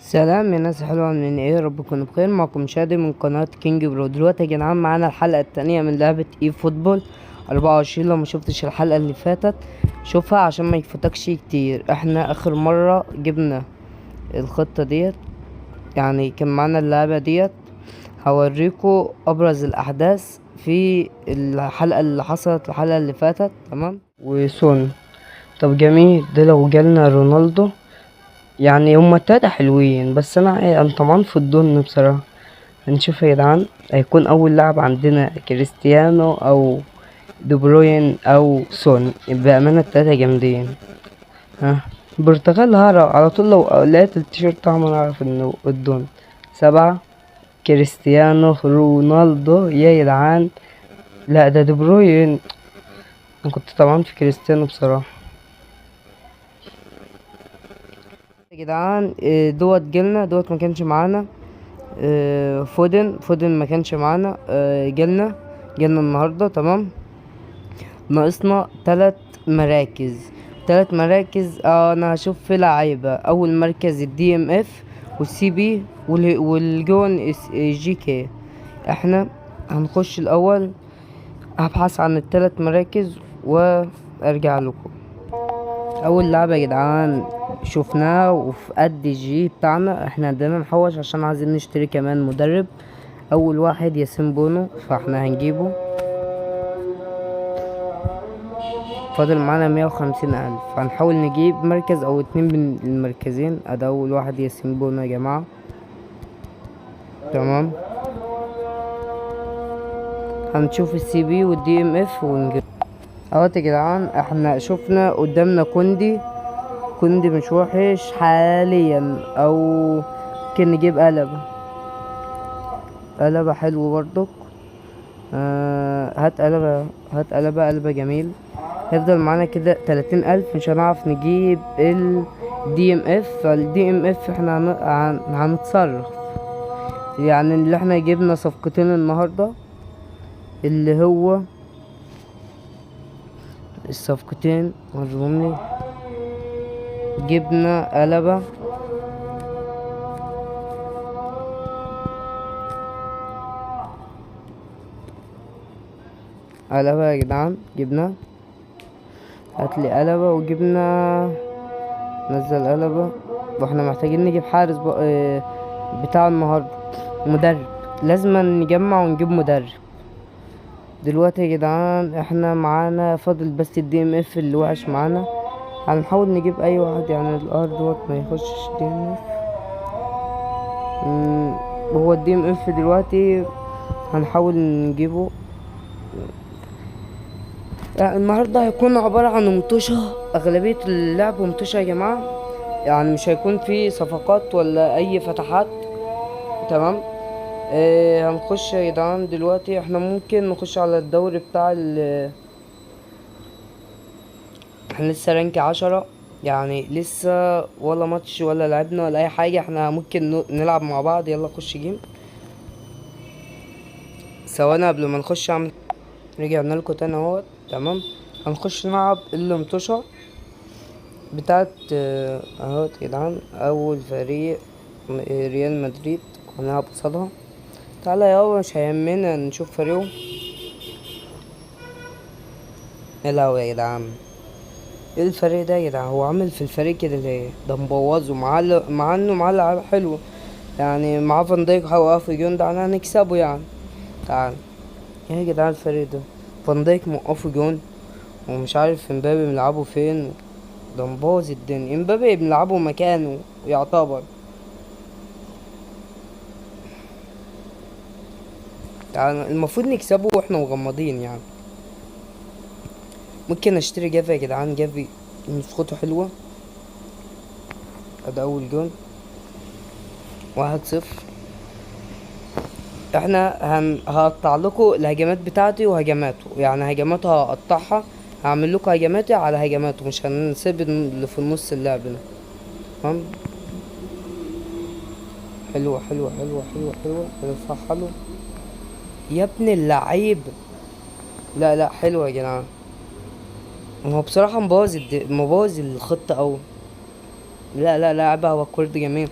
سلام يا ناس حلوة، عاملين ايه؟ رب تكونوا بخير. معكم شادي من قناة كينج برو. دلوقتي يا جدعان معانا الحلقة التانية من لعبة اي فوتبول 24. لو ما شفتش الحلقة اللي فاتت شوفها عشان ما يفوتكش كتير. احنا اخر مرة جبنا الخطة ديت، يعني كان معانا اللعبة ديت. هوريكم ابرز الاحداث في الحلقة اللي حصلت الحلقة اللي فاتت. تمام. وسون. طب جميل، ده لو جالنا رونالدو يعني هما التلاتة حلوين، بس انا طبعا في الضن بصراحة. هنشوف يا جدعان، هيكون اول لاعب عندنا كريستيانو او دي بروين او سون. بأمانة التلاتة جامدين. ها، البرتغال هعرف على طول لو لقيت التيشيرت بتاعهم، انا اعرف انه الضن. 7 كريستيانو رونالدو يا جدعان. لا ده دي بروين. انا كنت طبعا في كريستيانو بصراحة يا جدعان. دوت جيلنا، دوت ما كانش معانا. فودن ما كانش معانا. جالنا النهارده. تمام. ناقصنا 3 مراكز. انا هشوف في لعيبه. اول مركز الدي ام اف والسي بي والجون جي كي. احنا هنخش الاول، هبحث عن ال3 مراكز وارجع لكم. اول لعبه يا جدعان شفناه وفي قد الجي بتاعنا. احنا عندنا نحوش عشان عايزين نشتري كمان مدرب. اول واحد ياسين بونو، فاحنا هنجيبه. فاضل معانا 150 ألف. هنحاول نجيب مركز او 2 من المركزين. ادي اول واحد ياسين بونو يا جماعة. تمام. هنشوف السي بي والدي ام اف ونجيب اهوت يا جدعان. احنا شفنا قدامنا كوندي مش وحش حاليا، او ممكن نجيب قلبة حلو برضك. هات قلبة جميل. هيفضل معانا كده 30 ألف. مش هنعرف نجيب دي ام اف. فالدي ام اف احنا هنتصرف. يعني اللي احنا جبنا صفقتين النهاردة، اللي هو الصفقتين وروني. جبنا قلبة يا جدعان. جبنا، هاتلي قلبة وجبنا. نزل قلبة. واحنا محتاجين نجيب حارس بتاع النهاردة. مدرب، لازم نجمع ونجيب مدرب دلوقتي يا جدعان. احنا معانا فاضل بس الدي ام اف اللي وحش معانا. هنحاول نجيب اي واحد، يعني الار دوت ما يخشش دي ام اف. هو الدي ام اف دلوقتي هنحاول نجيبه. يعني النهارده هيكون عبارة عن مطوشة. اغلبية اللعب مطوشة يا جماعة، يعني مش هيكون في صفقات ولا اي فتحات. تمام. هنخش يا جدعان دلوقتي. احنا ممكن نخش على الدوري بتاع احنا لسه رانك 10، يعني لسه ولا ماتش ولا لعبنا ولا اي حاجة. احنا ممكن نلعب مع بعض. يلا خش جيم. ثواني قبل ما نخش اعمل. رجعنا لكم تاني اهوت. تمام. هنخش نلعب المطوشة بتاعت اهوت يا جدعان. اول فريق ريال مدريد هنلعب قصادها. تعالى يابا، مش هيهمنا نشوف فريقه. يا لهوي يا جدعان، ايه الفريق ده يا جدعان؟ هو عامل في الفريق كده ليه؟ ده مبوظه مع انه معاه لعيبه حلوه. يعني معاه فان دايك وقف جون. ده انا هنكسبه يعني. تعال. ايه يا جدعان الفريق ده؟ فان دايك موقفه جون، ومش عارف امبابي بنلعبه فين. ده مبوظ الدنيا. امبابي بنلعبه مكانه يعتبر. يعني المفروض نكسبه واحنا مغمضين يعني. ممكن اشتري جافي يا جدعان. جافي نسخته حلوه. ادي اول جون. 1-0. احنا هقطع لكم الهجمات بتاعتي وهجماته. يعني هجماته هقطعها، هعمل لكم هجماتي على هجماته. مش هنسيب اللي في النص اللعب ده. تمام. حلوة ارفع حلو يا ابن اللعيب. لا لا، حلوة يا جدعان. هو بصراحة مبوظ الخطة اوي. لا لا، لعبها هو كورد جميل.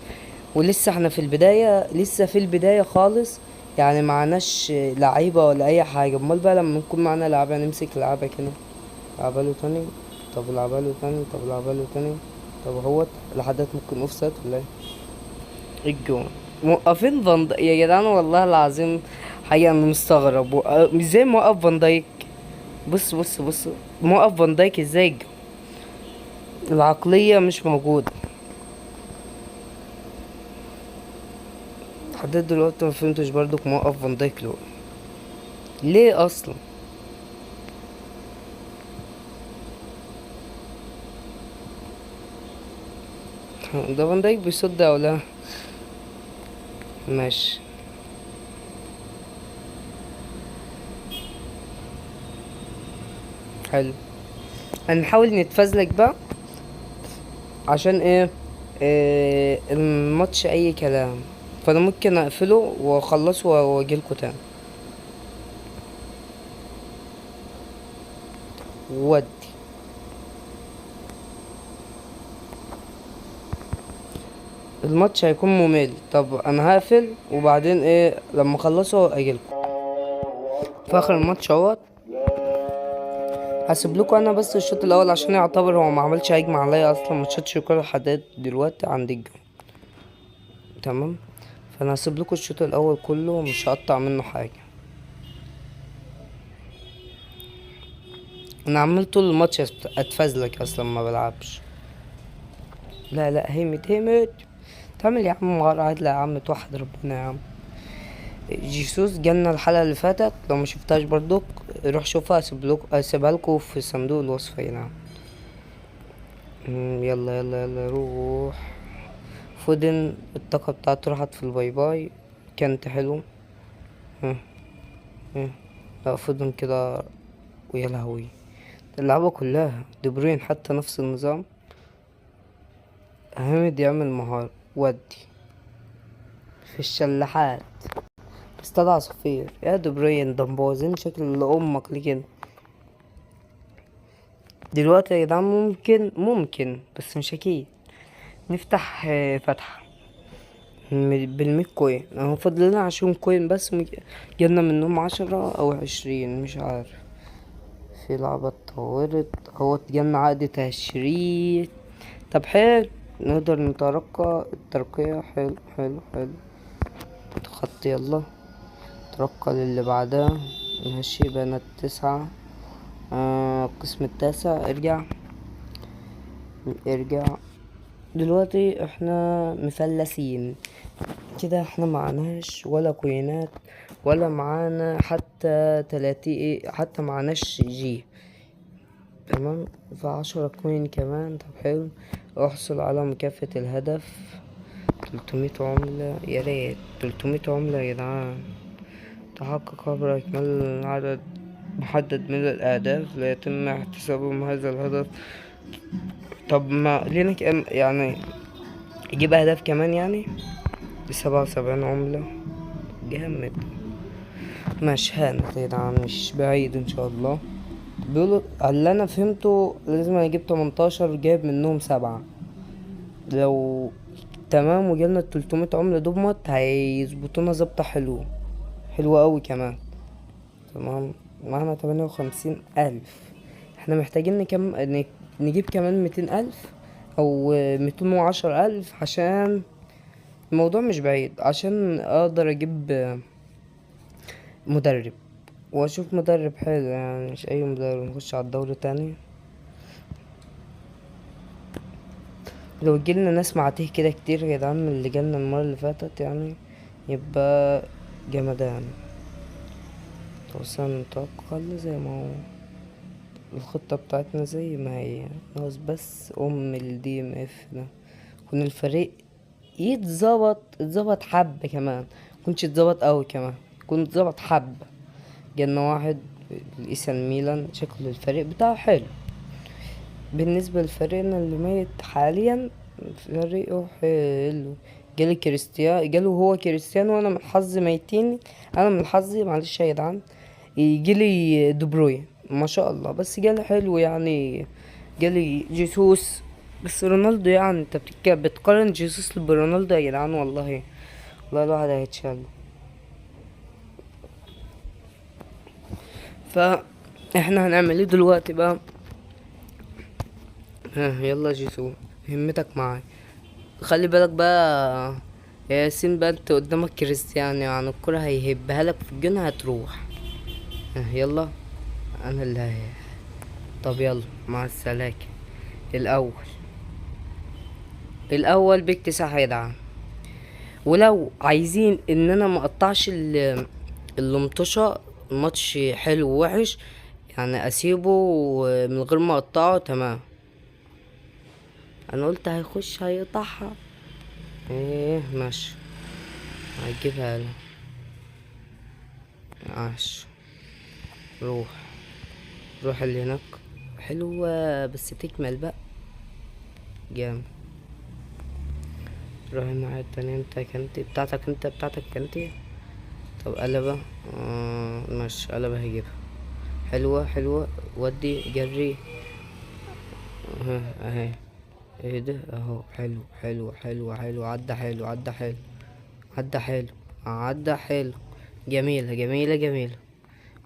ولسه احنا في البداية، لسه في البداية خالص، يعني معناش لعيبة ولا اي حاجة. امال بقى لما نكون معانا لعيبة نمسك لعيبة كده، لعبها له تاني، طب لعبها له تاني، طب لعبها له تاني، طب اهوت لحدات ممكن اوفسايد ولا ايه؟ إيه الجون؟ موقفين يا جدعان والله العظيم. حقيقة انا مستغرب مش زي موقف فان دايك. بص بص بص، موقف فان دايك ازاي العقلية مش موجودة. لحد دلوقتي ما فهمتش برضك موقف فان دايك ليه اصلا. ده فان دايك بيصد او لا؟ ماشي. حلو. هنحاول نتفزلك بقى عشان ايه؟ الماتش اي كلام، فانا ممكن اقفله واخلصه واجيلكوا تاني. ودي الماتش هيكون ممل. طب انا هقفل وبعدين ايه لما اخلصه اجيلكوا في اخر الماتش اهوت. هسيب لكم انا بس الشوط الاول عشان يعتبر هو ما عملش هجمه عليا اصلا، ما شاتش كل حداد دلوقتي عند الجون. تمام. فانا هسيب لكم الشوط الاول كله، مش هقطع منه حاجه. انا عمال طول الماتش اتفزلك اصلا ما بلعبش. لا لا، همت تعمل يا عم مرة عادلة يا عم، توحد ربنا يا عم. جيسوس جالنا الحلقة اللي فاتت، لو ما شفتهاش برضك روح شوفها، اسيبها لكم في صندوق الوصف هنا. يلا يلا يلا روح. فودن الطاقة بتاعته راحت في الباي باي. كانت حلو. ها ها. لا فودن كده. ويا لهوي، اللعبة كلها دي بروين حتى نفس النظام. حامد يعمل مهارة ودي في الشلاحات. استدعى عصافير يا دي بروين، ده مبوظين شكل امك ليه كده. دلوقتي يا جدعان ممكن بس مش اكيد نفتح فتحة بالمية كوين. اهو فاضل لنا 20 كوين بس، جبنا منهم 10 او 20 مش عارف. في لعبة اتطورت اهو، جالنا عقد تشريد. طب حلو، نقدر نترقى الترقية. حلو حلو حلو. خط يلا، ترقى للي بعدها. ماشي بنات 9. القسم التاسع. ارجع. دلوقتي احنا مفلسين كده، احنا معناش ولا كوينات ولا معانا حتى حتى معناش جي. تمام. ف10 كوين كمان. طب حلو. احصل على مكافأة الهدف 300 عملة. يا ريت 300 عملة يا جدعان. تحقق عبر إكمال عدد محدد من الأهداف لا يتم احتسابهم هذا الهدف. طب ما لينا يعني يجيب أهداف كمان يعني. 77 عملة. جامد. مش هانت يا جدعان، مش بعيد ان شاء الله. بيقولوا اللي انا فهمته لازم انا اجيب 18 جايب منهم 7. لو تمام وجالنا 300 عملة دوبمت هيظبطونا ظبطة حلوة اوي كمان. تمام. معانا 58 ألف. احنا محتاجين نجيب كمان 200 ألف او 210 ألف عشان الموضوع مش بعيد، عشان اقدر اجيب مدرب واشوف مدرب حلو، يعني مش اي مدرب. نخش على الدوري تاني. لو جيلنا ناس معتيه كده كتير يا جدعان من اللي جالنا المرة اللي فاتت يعني، يبقى جمدان. توصلنا نتوكل زي ما هو، الخطة بتاعتنا زي ما هي، ناقص بس الدي ام اف ده. يكون الفريق اتظبط حبة كمان، مكنش اتظبط اوي كمان، يكون اتظبط حبة. جالنا واحد الإيسان ميلان، شكل الفريق بتاعه حلو. بالنسبة لفريقنا اللي ميت حاليا، فريقه حلو. جاله هو كريستيانو، وانا من حظي ميتين. انا من حظي معلش يا جدعان يجيلي دي بروين ما شاء الله، بس جالي حلو يعني. جالي جيسوس بس رونالدو يعني انت بتقارن جيسوس برونالدو يا جدعان، والله والله الواحد هيتشل. فاحنا هنعمل ايه دلوقتي بقى؟ ها يلا جيسو، همتك معاي. خلي بالك بقى يا ياسين بقى، انت قدامك كريستيانو، يعني الكرة هيهبها لك في الجون هتروح. ها يلا، انا اللي طب يلا مع السلامة. الاول الاول باكتساح يا جدعان. ولو عايزين ان انا ما اقطعش المطوشة، الماتش حلو ووحش، يعني اسيبه من غير ما اقطعه، تمام. انا قلت هيخش هيقطعها. ايه ماشي، هجيبها له. عاش. روح، روح اللي هناك. حلوة بس تكمل بقى. جامد. روح الناحية التانية، انت كنتي بتاعتك، انت بتاعتك كنتي. طب قلبة، ماشي قلبة هجيبها. حلوة حلوة. ودي جري. ها اهي. ايه ده اهو، حلو حلو حلو حلو، عدى حلو عدى حلو. عدى حلو. عدى حلو. جميلة جميلة جميلة.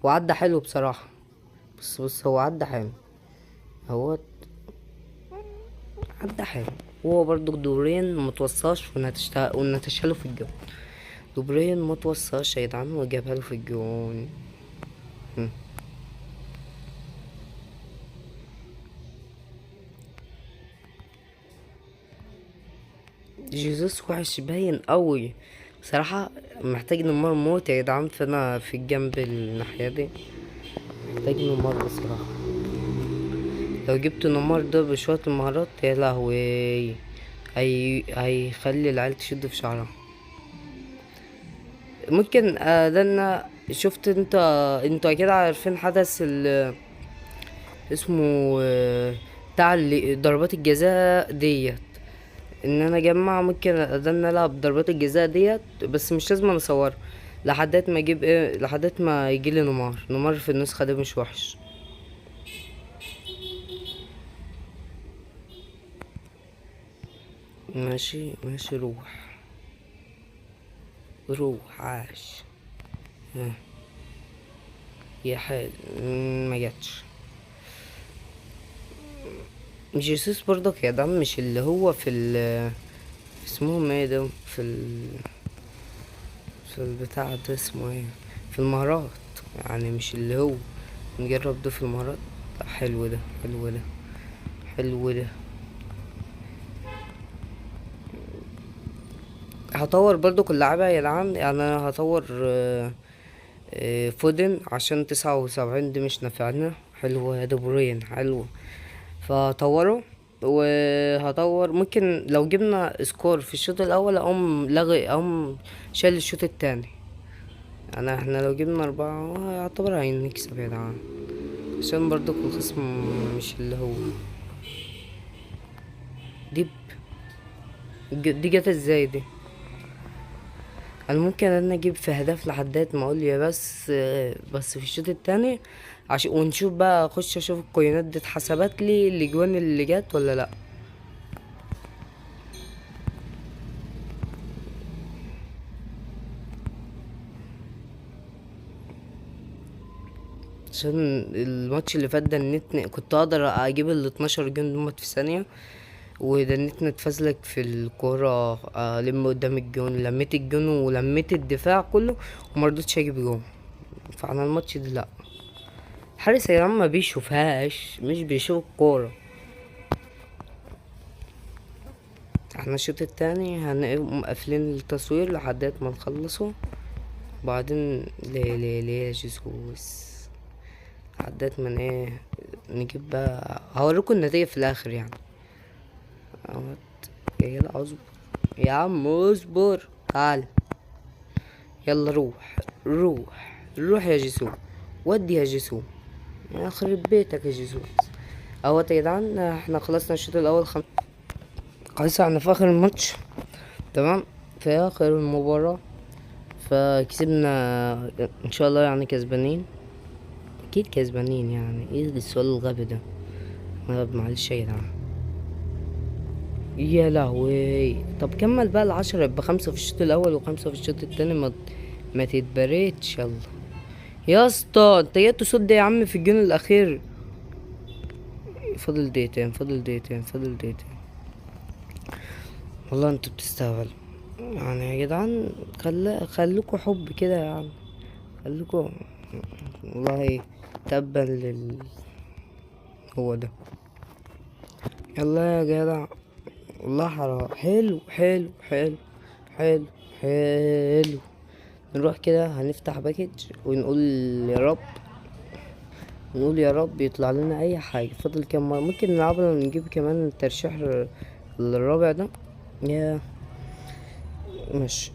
وعدى حلو بصراحة. بص بص، هو عدى حلو. هو عدى حلو. هو برضو دورين متوصاش ونتشاله في الجون. دورين متوصاش يا جدعان وجابها له في الجون. هم. جيسوس وحش باين قوي بصراحة. محتاج نمر موت يا جدعان، فانا في الجنب الناحية دي محتاج نمر بصراحة. لو جبت نمر ده بشوية المهارات يا لهوي، هيخلي العيال تشد في شعرها. ممكن ده انا شفت انتوا اكيد عارفين حدث اسمه بتاع ضربات الجزاء ديت. ان انا اجمع، ممكن ده انا العب ضربات الجزاء ديت، بس مش لازم أنا اصورها لحدات ما اجيب ايه، لحدات ما يجيلي نمار في النسخة دي مش وحش. ماشي ماشي، روح روح. عاش. ها. يا حال. ما جاتش. جيسوس برضك يا دم، مش اللي هو في اسمهم ايه ده، في البتاع ده اسمه ايه، في المهارات. يعني مش اللي هو نجرب ده في المهارات. لا، حلو ده حلو ده حلو ده. هطور برضو كل لعبة يا جدعان، يعني انا هطور فودن عشان 79 دي مش نافعنا. حلوة يا دبرين حلو. فهطوره. وهطور ممكن لو جبنا سكور في الشوط الاول اقوم شايل الشوط التاني. يعني احنا لو جبنا 4 يعتبر هنكسب يا جدعان، عشان برضو الخصم مش اللي هو دي. دي جت ازاي دي؟ انا ممكن انا اجيب في هدف لحدات ما اقول يا بس في الشوط التاني، عشان ونشوف بقى، اخش اشوف الكوينات دي اتحسبت لي الاجوان اللي جت ولا لا. عشان الماتش اللي فات ده النت كنت اقدر اجيب ال 12 جون دمت في ثانيه، وده النت اتفزلك في الكوره. الم قدام الجون، لميت الجون ولميت الدفاع كله ومرضتش اجيب جون. فانا الماتش ده لا، الحارس يا جماعة ما بيشوفهاش، مش بيشوف الكورة. احنا الشوط التاني هنقوم قافلين التصوير لحد ما نخلصه. وبعدين ليه يا جيسوس، لحد ما ايه نجيب بقى، هوريكم النتيجة في الاخر يعني. اهوت. يا جدع اصبر، يا عم اصبر، تعال. يلا روح روح روح يا جيسو. ودي يا جيسو، يخرب بيتك يا جيسوس. اهوت يا جدعان، احنا خلصنا الشوط الاول خلاص احنا في اخر الماتش، تمام. في اخر المباراة فكسبنا ان شاء الله، يعني كسبانين اكيد كسبانين. يعني ايه السؤال الغبي ده؟ معلش يا جدعان. يا لهوي. طب كمل بقى ال10، يبقى 5 في الشوط الاول وخمسة في الشوط التاني، ما تتبريتش يلا. يا اسطى انت جاي تصد يا عم في الجون الاخير. فاضل دقيقتين، فاضل دقيقتين، فاضل دقيقتين. والله انتوا بتستهبلوا يعني يا جدعان. خلوكوا حب كده يا عم، خلوكوا. والله تبا هو ده. يلا يا جدع. والله حرام. حلو حلو حلو حلو حلو. نروح كده هنفتح باكج ونقول يا رب، نقول يا رب يطلع لنا اي حاجة. فاضل كام مرة ممكن نلعبها ونجيب كمان الترشيح الرابع ده. يا ماشي.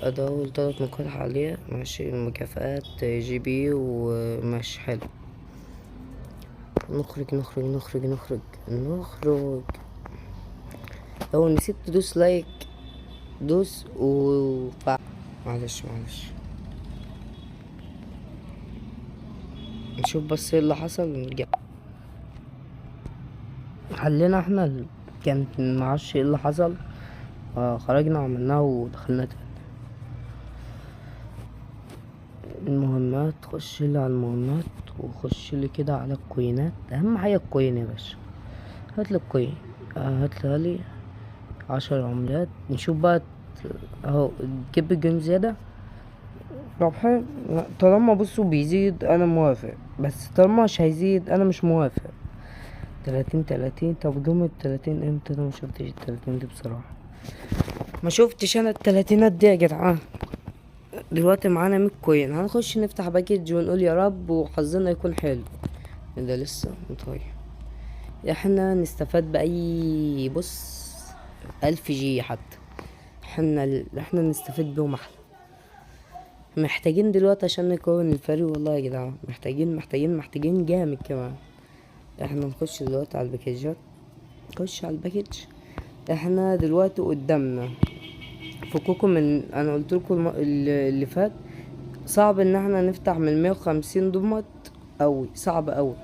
ادي اول 3 نقاط حاليا. ماشي المكافآت GB وماشي حلو. نخرج نخرج نخرج نخرج نخرج. لو نسيت تدوس لايك دوس معلش معلش. نشوف بس ايه اللي حصل ونرجع. حلينا احنا كانت معرفش ايه اللي حصل. خرجنا وعملناها ودخلنا تاني. المهمات، خش لي على المهمات وخش لي كده على الكوينات. اهم حاجه الكوين يا باشا. هات لي الكوين. هات لي 10 عملات. نشوف بقى اهو تجيب الجيم زياده. طب حلو. طالما بصوا بيزيد انا موافق، بس طالما مش هيزيد انا مش موافق. 30. طب جم ال30 امتى؟ انا مشوفتش ال30 دي بصراحه. ما شفتش انا ال30 دي يا جدعان. دلوقتي معانا 100 كوين. هنخش نفتح باكج ونقول يا رب وحظنا يكون حلو. ده لسه طيب. احنا نستفاد باي بص 1000 جي حتى. احنا نستفاد بيهم احلى. محتاجين دلوقتي عشان نكون الفريق. والله يا جدعان محتاجين جامد كمان. احنا نخش دلوقتي على الباكجات. نخش على الباكج. احنا دلوقتي قدامنا فكوكو من انا قلتلكوا اللي فات. صعب ان احنا نفتح من 150 ضمت اوي، صعب اوي.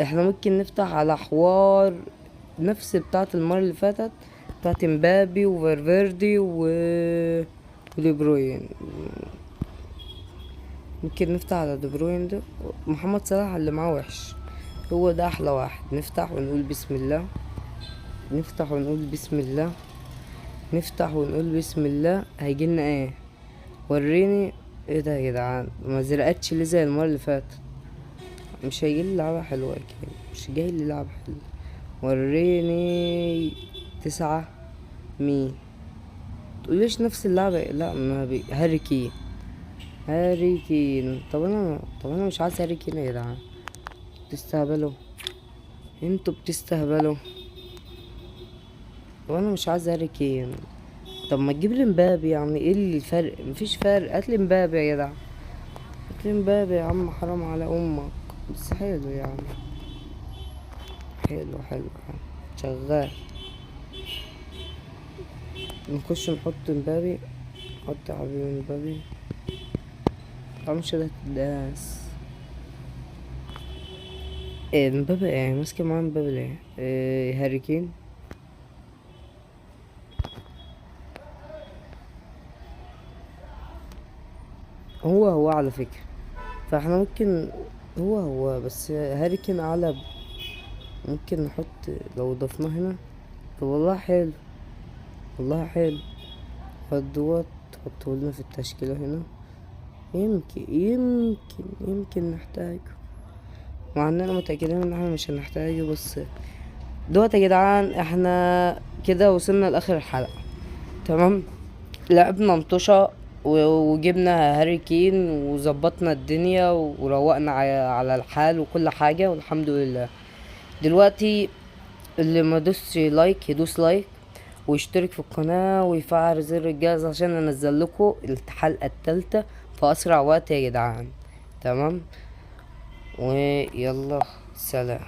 احنا ممكن نفتح على حوار نفس بتاعة المرة اللي فاتت، بتاعة مبابي وفيرفيردي ودي بروين. ممكن نفتح على دي بروين ده. محمد صلاح اللي معاه وحش، هو ده احلى واحد. نفتح ونقول بسم الله. نفتح ونقول بسم الله. نفتح ونقول بسم الله. هيجيلنا ايه؟ وريني. ايه ده يا جدعان؟ ما زرقتش ليه زي المرة اللي فاتت؟ مش هيجيلي لعبة حلوة اكيد، مش جايلي لعبة حلوة. وريني 9 مين؟ تقوليش نفس اللعبة. لا ما هاري كين. هاري كين. طب انا مش عايز هاري كين يا جدعان. بتستهبلوا، انتوا بتستهبلوا. طب انا مش عايز هاري كين. طب ما تجيب لي مبابي. يعني ايه الفرق؟ مفيش فرق. هات لي مبابي يا جدع. هات لي مبابي يا عم، حرام على امك. بس حلو يعني. حلو حلو حلو. شغال. نخش نحط مبابي. حط يا حبيبي مبابي. مش ده الداس. ايه مبابي؟ ايه ماسكه معاه مبابي ليه؟ إيه هاري كين. هو على فكرة. فاحنا ممكن هو بس هاري كين اعلى. ممكن نحط لو ضفناه هنا. طب والله حلو، والله حلو. دوت حطهولنا في التشكيلة هنا. يمكن نحتاجه، مع اننا متأكدين ان احنا مش هنحتاجه. بس دوت يا جدعان احنا كده وصلنا لاخر الحلقة. تمام. لعبنا مطوشة وجبنا هاري كين وظبطنا الدنيا وروقنا على الحال وكل حاجة والحمد لله. دلوقتي اللي ما دوسش لايك يدوس لايك ويشترك في القناة ويفعل زر الجرس عشان انزل لكم الحلقة التالتة في اسرع وقت يا جدعان. تمام. ويلا سلام.